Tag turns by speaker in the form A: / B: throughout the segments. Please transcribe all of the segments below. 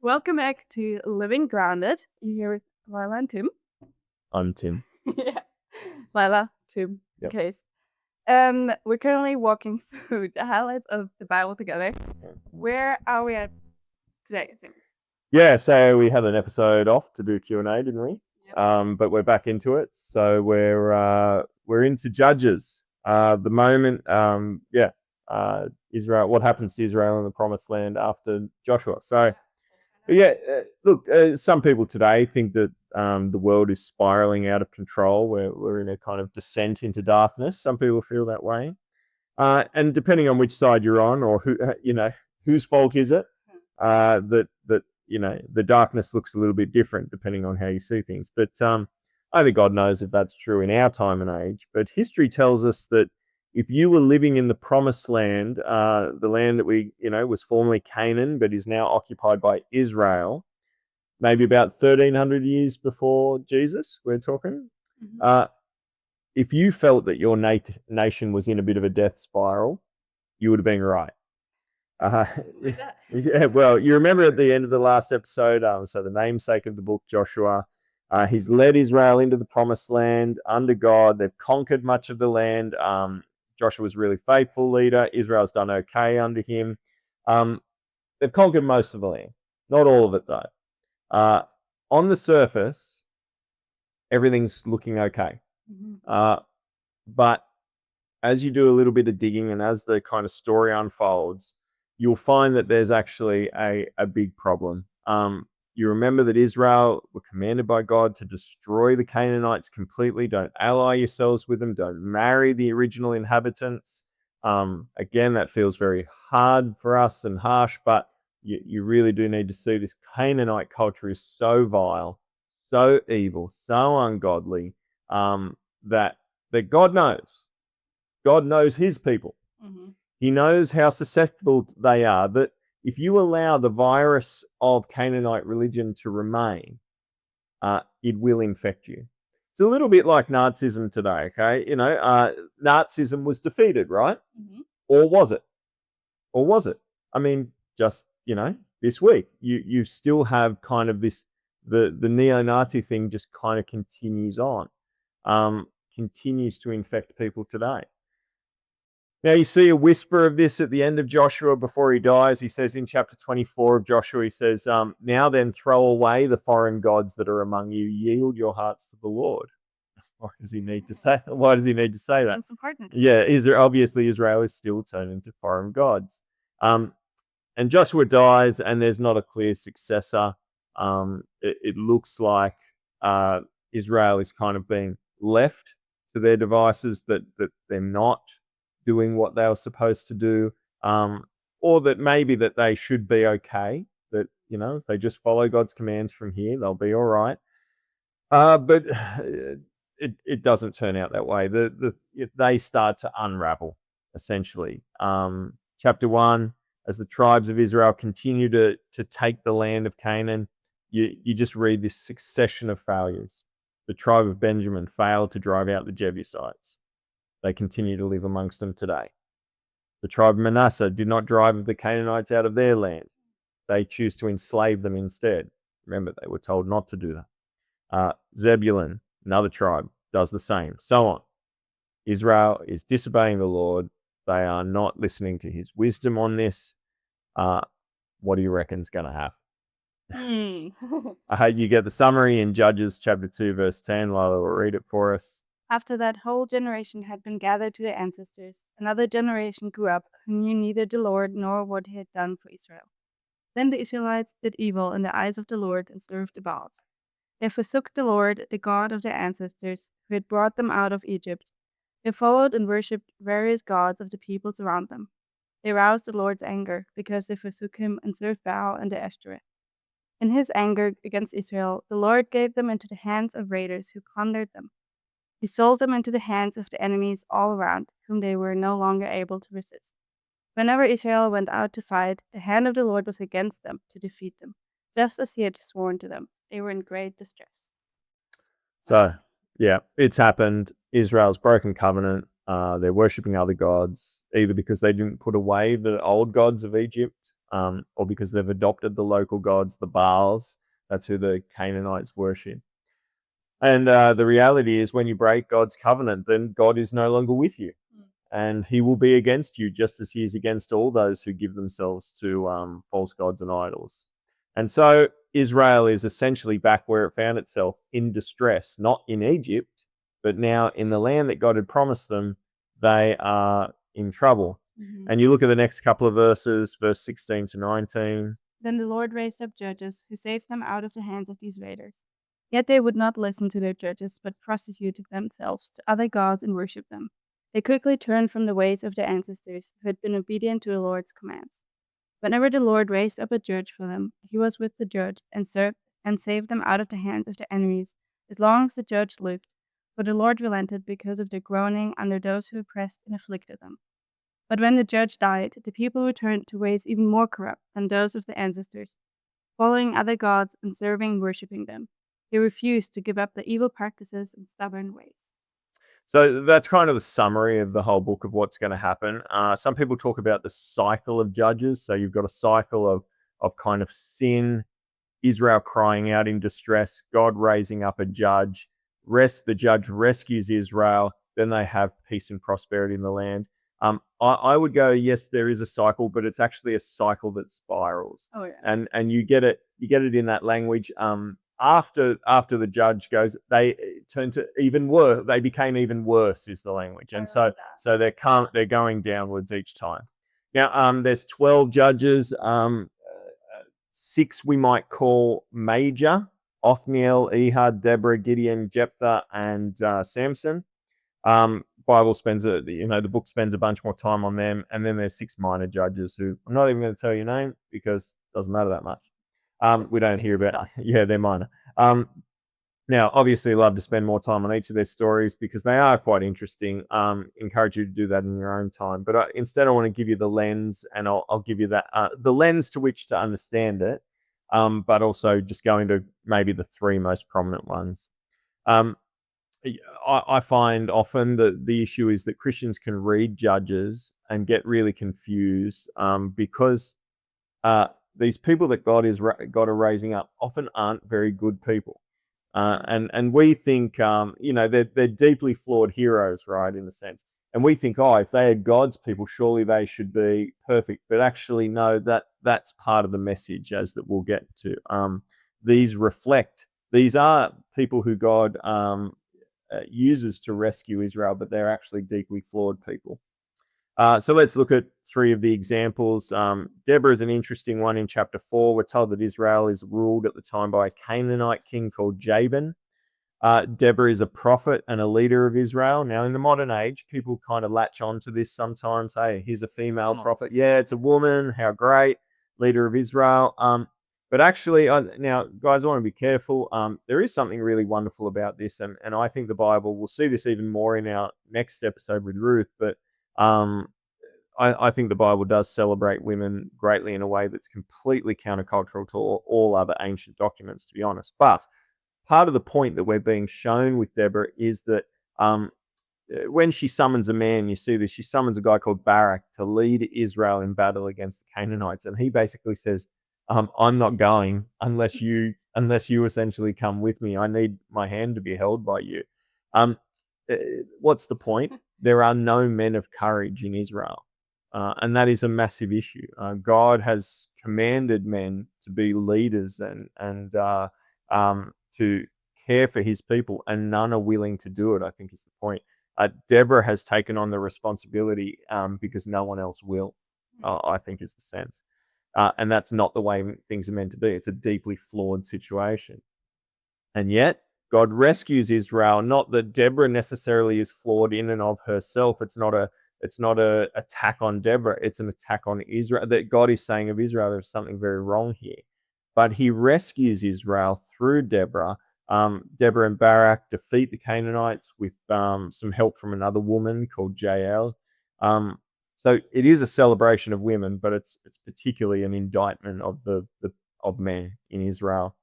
A: Welcome back to Living Grounded. You're here with Lila and Tim.
B: I'm Tim.
A: Yeah. Lila, Tim,
B: Yep.
A: case. We're currently walking through the highlights of the Bible together. Where are we at today, Tim?
B: Yeah, so we had an episode off to do Q&A, didn't we?
A: Yep.
B: But we're back into it. So we're into Judges. The moment, Israel. What happens to Israel in the Promised Land after Joshua? So look, some people today think that the world is spiraling out of control. We're in a kind of descent into darkness. Some people feel that way, and depending on which side you're on, or whose fault is it, that the darkness looks a little bit different depending on how you see things. But I think God knows if that's true in our time and age. But history tells us that if you were living in the Promised Land, the land that was formerly Canaan but is now occupied by Israel, maybe about 1,300 years before Jesus, we're talking. If you felt that your nation was in a bit of a death spiral, you would have been right. Yeah, well, you remember at the end of the last episode, so the namesake of the book, Joshua, he's led Israel into the Promised Land under God. They've conquered much of the land. Joshua was a really faithful leader. Israel's done okay under him. They've conquered most of the land, not all of it though. On the surface, everything's looking okay. But as you do a little bit of digging and as the kind of story unfolds, you'll find that there's actually a big problem. You remember that Israel were commanded by God to destroy the Canaanites completely. Don't ally yourselves with them. Don't marry the original inhabitants. Again, that feels very hard for us and harsh, but you really do need to see this Canaanite culture is so vile, so evil, so ungodly, that God knows. God knows his people. He knows how susceptible they are, that if you allow the virus of Canaanite religion to remain, it will infect you. It's a little bit like Nazism today, okay? Nazism was defeated, right? Or was it? Or was it? I mean, just, this week, you still have kind of this, the neo-Nazi thing just kind of continues on, continues to infect people today. Now, you see a whisper of this at the end of Joshua before he dies. He says in chapter 24 of Joshua, he says, now then throw away the foreign gods that are among you. Yield your hearts to the Lord. Why does he need to say that?
A: That's important.
B: Yeah, obviously Israel is still turning to foreign gods. And Joshua dies and there's not a clear successor. It looks like Israel is kind of being left to their devices, that they're not doing what they were supposed to do, or that maybe that they should be okay, that if they just follow God's commands from here, they'll be all right. But it doesn't turn out that way. They start to unravel, essentially. Chapter 1, as the tribes of Israel continue to take the land of Canaan, you just read this succession of failures. The tribe of Benjamin failed to drive out the Jebusites. They continue to live amongst them today. The tribe of Manasseh did not drive the Canaanites out of their land. They choose to enslave them instead. Remember, they were told not to do that. Zebulun, another tribe, does the same. So on. Israel is disobeying the Lord. They are not listening to his wisdom on this. What do you reckon is going to happen? I hope you get the summary in Judges chapter 2, verse 10. Lila will read it for us.
A: After that whole generation had been gathered to their ancestors, another generation grew up who knew neither the Lord nor what he had done for Israel. Then the Israelites did evil in the eyes of the Lord and served the Baals. They forsook the Lord, the God of their ancestors, who had brought them out of Egypt. They followed and worshipped various gods of the peoples around them. They roused the Lord's anger because they forsook him and served Baal and the Ashtoreth. In his anger against Israel, the Lord gave them into the hands of raiders who plundered them. He sold them into the hands of the enemies all around, whom they were no longer able to resist. Whenever Israel went out to fight, the hand of the Lord was against them to defeat them, just as he had sworn to them. They were in great distress.
B: So, yeah, it's happened. Israel's broken covenant. They're worshipping other gods, either because they didn't put away the old gods of Egypt, or because they've adopted the local gods, the Baals. That's who the Canaanites worship. And the reality is, when you break God's covenant, then God is no longer with you, and he will be against you, just as he is against all those who give themselves to false gods and idols. And so Israel is essentially back where it found itself, in distress, not in Egypt, but now in the land that God had promised them. They are in trouble. And you look at the next couple of verses, verse 16 to 19.
A: Then the Lord raised up judges who saved them out of the hands of these raiders. Yet they would not listen to their judges, but prostituted themselves to other gods and worshipped them. They quickly turned from the ways of their ancestors, who had been obedient to the Lord's commands. Whenever the Lord raised up a judge for them, he was with the judge and saved them out of the hands of their enemies, as long as the judge lived. For the Lord relented because of their groaning under those who oppressed and afflicted them. But when the judge died, the people returned to ways even more corrupt than those of their ancestors, following other gods and serving and worshipping them. They refused to give up their evil practices and stubborn ways.
B: So that's kind of the summary of the whole book of what's going to happen. Some people talk about the cycle of judges. So you've got a cycle of kind of sin, Israel crying out in distress, God raising up a judge, the judge rescues Israel, then they have peace and prosperity in the land. I would go, yes, there is a cycle, but it's actually a cycle that spirals.
A: Oh, yeah.
B: And you get it in that language. After the judge goes, they turn to even worse. They became even worse, is the language, and so they're going downwards each time. Now, there's 12 judges. 6 we might call major: Othniel, Ehud, Deborah, Gideon, Jephthah, and Samson. Bible spends the book spends a bunch more time on them, and then there's 6 minor judges who I'm not even going to tell your name because it doesn't matter that much. We don't hear about. Yeah, they're minor. Now, obviously, love to spend more time on each of their stories because they are quite interesting. Encourage you to do that in your own time. But instead, I want to give you the lens, and I'll give you that the lens to which to understand it, but also just go into maybe the 3 most prominent ones. I find often that the issue is that Christians can read Judges and get really confused because these people that God are raising up often aren't very good people. And we think, they're deeply flawed heroes, right, in a sense. And we think, if they are God's people, surely they should be perfect. But actually, no, that's part of the message, as that we'll get to. These are people who God uses to rescue Israel, but they're actually deeply flawed people. So let's look at 3 of the examples. Deborah is an interesting one in chapter 4. We're told that Israel is ruled at the time by a Canaanite king called Jabin. Deborah is a prophet and a leader of Israel. Now, in the modern age, people kind of latch on to this sometimes. Hey, here's a female prophet. Yeah, it's a woman. How great. Leader of Israel. But actually, now, guys, I want to be careful. There is something really wonderful about this. And I think the Bible, we'll see this even more in our next episode with Ruth. But I think the Bible does celebrate women greatly in a way that's completely countercultural to all other ancient documents, to be honest. But part of the point that we're being shown with Deborah is that when she summons a man, you see this, she summons a guy called Barak to lead Israel in battle against the Canaanites. And he basically says, I'm not going unless you essentially come with me. I need my hand to be held by you. What's the point? There are no men of courage in Israel. And that is a massive issue. God has commanded men to be leaders and to care for his people, and none are willing to do it, I think is the point. Deborah has taken on the responsibility because no one else will, I think is the sense. And that's not the way things are meant to be. It's a deeply flawed situation. And yet, God rescues Israel. Not that Deborah necessarily is flawed in and of herself. It's not a attack on Deborah. It's an attack on Israel. That God is saying of Israel, there's something very wrong here. But he rescues Israel through Deborah. Deborah and Barak defeat the Canaanites with some help from another woman called Jael. So it is a celebration of women, but it's particularly an indictment of of men in Israel.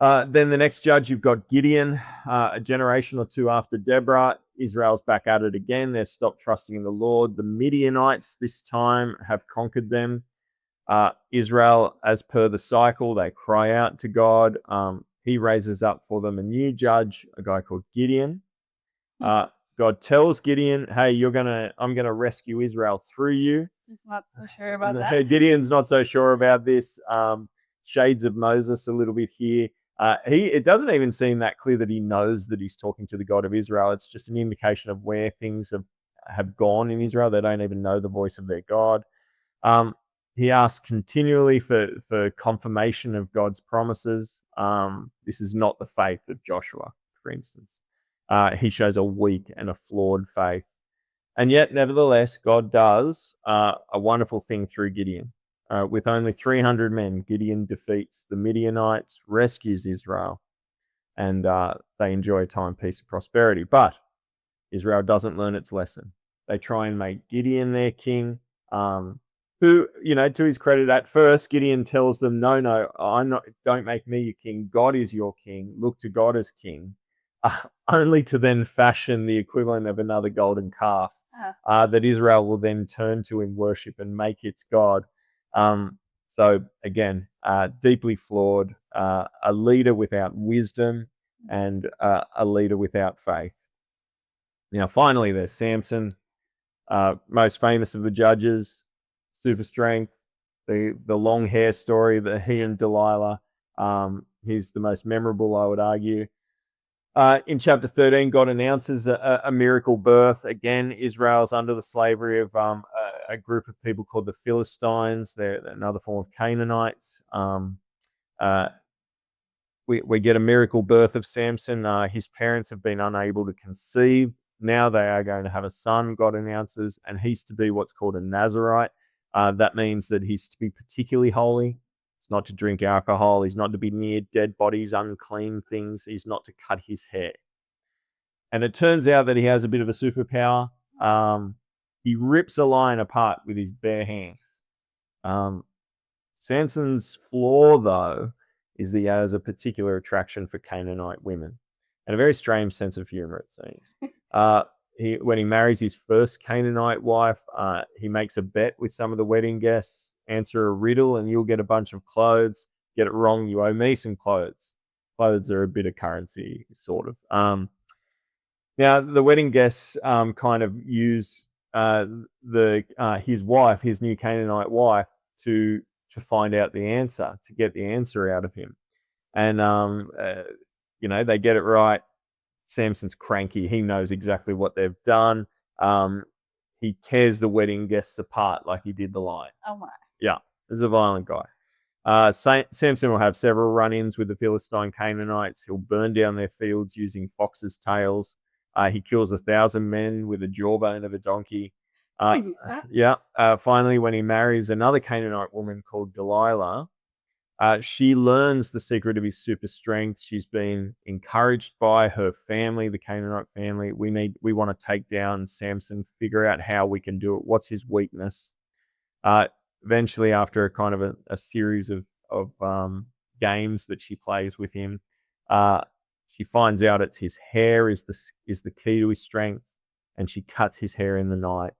B: Then the next judge, you've got Gideon, a generation or 2 after Deborah. Israel's back at it again. They've stopped trusting in the Lord. The Midianites this time have conquered them. Israel, as per the cycle, they cry out to God. He raises up for them a new judge, a guy called Gideon. God tells Gideon, "Hey, I'm gonna rescue Israel through you."
A: He's not so sure about that.
B: Gideon's not so sure about this. Shades of Moses a little bit here. It doesn't even seem that clear that he knows that he's talking to the God of Israel. It's just an indication of where things have gone in Israel. They don't even know the voice of their God. He asks continually for confirmation of God's promises. This is not the faith of Joshua, for instance. He shows a weak and a flawed faith. And yet, nevertheless, God does a wonderful thing through Gideon. With only 300 men, Gideon defeats the Midianites, rescues Israel, and they enjoy a time of peace and prosperity. But Israel doesn't learn its lesson. They try and make Gideon their king, who, to his credit, at first, Gideon tells them, no, don't make me your king. God is your king. Look to God as king. Only to then fashion the equivalent of another golden calf that Israel will then turn to in worship and make its God. So again, deeply flawed, a leader without wisdom and a leader without faith. Now, finally, there's Samson, most famous of the judges, super strength, the long hair story, that he and Delilah. He's the most memorable, I would argue. In chapter 13, God announces a miracle birth. Again, Israel's under the slavery of a group of people called the Philistines. They're another form of Canaanites. We get a miracle birth of Samson. His parents have been unable to conceive. Now they are going to have a son, God announces, and he's to be what's called a Nazarite. That means that he's to be particularly holy. He's not to drink alcohol. He's not to be near dead bodies, unclean things. He's not to cut his hair. And it turns out that he has a bit of a superpower. He rips a lion apart with his bare hands. Samson's flaw, though, is that he has a particular attraction for Canaanite women and a very strange sense of humor, it seems. When he marries his first Canaanite wife, he makes a bet with some of the wedding guests: answer a riddle and you'll get a bunch of clothes. Get it wrong, you owe me some clothes. Clothes are a bit of currency, sort of. Now, the wedding guests kind of use his wife, his new Canaanite wife, to find out the answer, to get the answer out of him. And, they get it right. Samson's cranky. He knows exactly what they've done. He tears the wedding guests apart like he did the lion.
A: Oh my.
B: Yeah, he's a violent guy. Samson will have several run-ins with the Philistine Canaanites. He'll burn down their fields using foxes' tails. He kills 1,000 men with a jawbone of a donkey. Finally, when he marries another Canaanite woman called Delilah, she learns the secret of his super strength. She's been encouraged by her family, the Canaanite family. We want to take down Samson, figure out how we can do it. What's his weakness? Eventually, after a kind of a series of games that she plays with him, she finds out it's his hair is the key to his strength, and she cuts his hair in the night.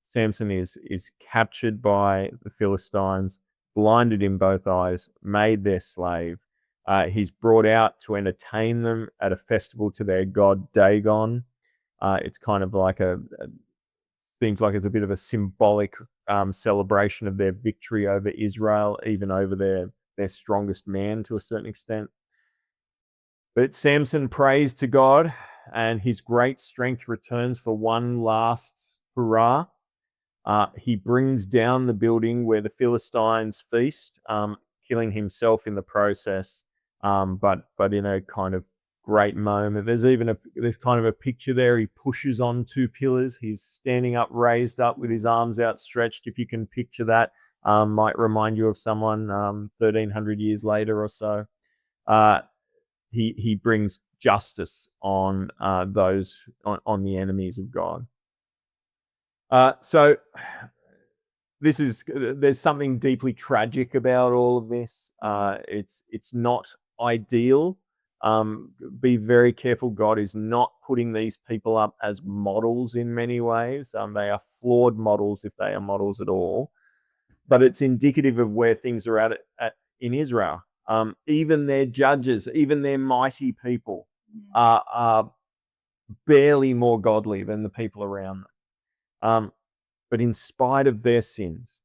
B: Samson is captured by the Philistines, blinded in both eyes, made their slave. He's brought out to entertain them at a festival to their god Dagon. It's kind of like seems like it's a bit of a symbolic celebration of their victory over Israel, even over their strongest man to a certain extent. But Samson prays to God, and his great strength returns for one last hurrah. He brings down the building where the Philistines feast, killing himself in the process, but in a kind of great moment. There's kind of a picture there. He pushes on two pillars. He's standing up, raised up with his arms outstretched. If you can picture that, might remind you of someone 1,300 years later or so. He brings justice on those on the enemies of God. So there's something deeply tragic about all of this. It's not ideal. Be very careful. God is not putting these people up as models in many ways. They are flawed models if they are models at all. but it's indicative of where things are at in Israel. Even their judges, even their mighty people are barely more godly than the people around them. But in spite of their sins,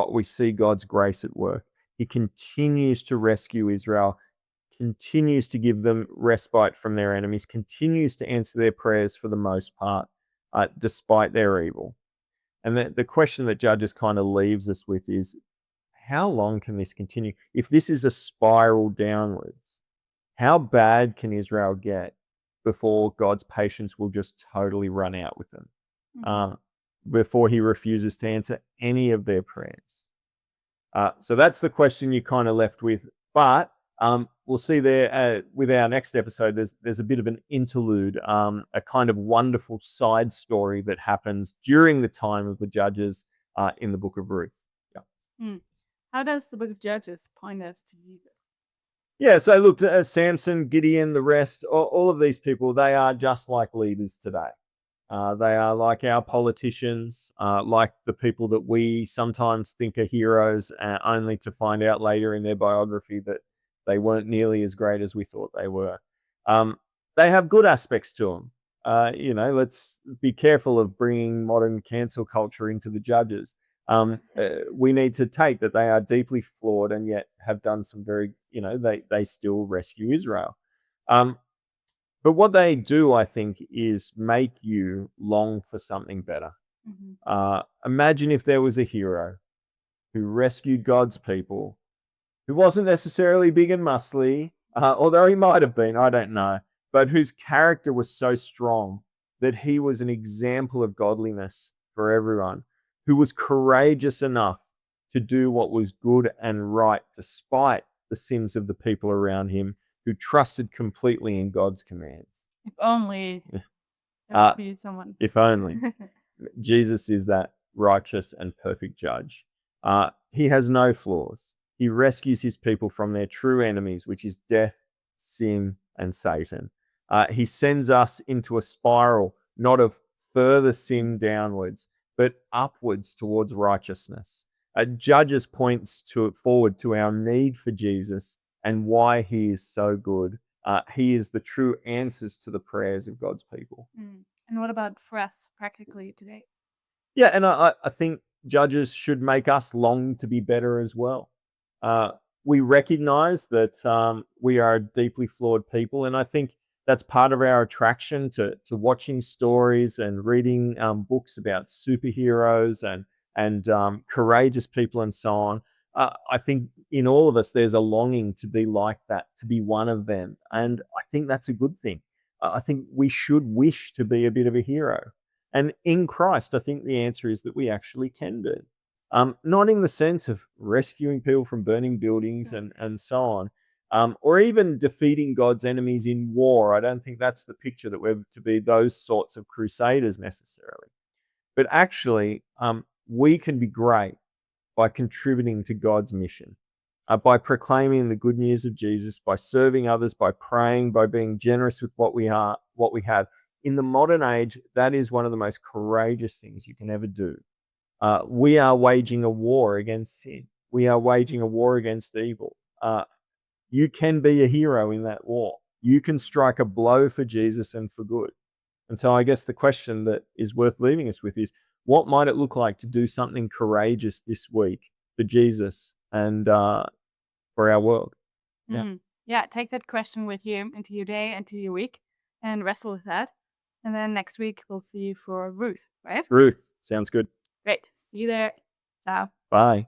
B: we see God's grace at work. He continues to rescue Israel, continues to give them respite from their enemies, continues to answer their prayers for the most part, despite their evil. And the question that Judges kind of leaves us with is, how long can this continue? If this is a spiral downwards, how bad can Israel get before God's patience will just totally run out with them? Before he refuses to answer any of their prayers. So that's the question you're kind of left with. But we'll see there with our next episode, there's a bit of an interlude, a kind of wonderful side story that happens during the time of the judges in the book of Ruth. Yeah.
A: How does the book of Judges point us to Jesus?
B: Yeah, so look, Samson, Gideon, the rest, all of these people, they are just like leaders today. They are like our politicians, like the people that we sometimes think are heroes, only to find out later in their biography that they weren't nearly as great as we thought they were. They have good aspects to them. Let's be careful of bringing modern cancel culture into the judges. We need to take that they are deeply flawed and yet have done some very, they still rescue Israel. But what they do, I think, is make you long for something better. Imagine if there was a hero who rescued God's people, who wasn't necessarily big and muscly, although he might have been, I don't know, but whose character was so strong that he was an example of godliness for everyone, who was courageous enough to do what was good and right despite the sins of the people around him, who trusted completely in God's commands.
A: If only there would be someone.
B: If only. Jesus is that righteous and perfect judge. He has no flaws. He rescues his people from their true enemies, which is death, sin, and Satan. He sends us into a spiral, not of further sin downwards, but upwards towards righteousness. Judges points forward to our need for Jesus and why he is so good. He is the true answers to the prayers of God's people.
A: And what about for us practically today?
B: Yeah, and I think judges should make us long to be better as well. We recognize that we are deeply flawed people, and I think that's part of our attraction to watching stories and reading books about superheroes and courageous people and so on. I think in all of us, there's a longing to be like that, to be one of them. And I think that's a good thing. I think we should wish to be a bit of a hero. And in Christ, I think the answer is that we actually can be. Not in the sense of rescuing people from burning buildings and so on, or even defeating God's enemies in war. I don't think that's the picture that we're to be those sorts of crusaders necessarily. But actually, we can be great by contributing to God's mission, by proclaiming the good news of Jesus, by serving others, by praying, by being generous with what we have. In the modern age, that is one of the most courageous things you can ever do. We are waging a war against sin. We are waging a war against evil. You can be a hero in that war. You can strike a blow for Jesus and for good. And so I guess the question that is worth leaving us with is, what might it look like to do something courageous this week for Jesus and for our world?
A: Yeah, take that question with you into your day, into your week, and wrestle with that. And then next week, we'll see you for Ruth, right?
B: Ruth, sounds good.
A: Great. See you there. Ciao.
B: Bye.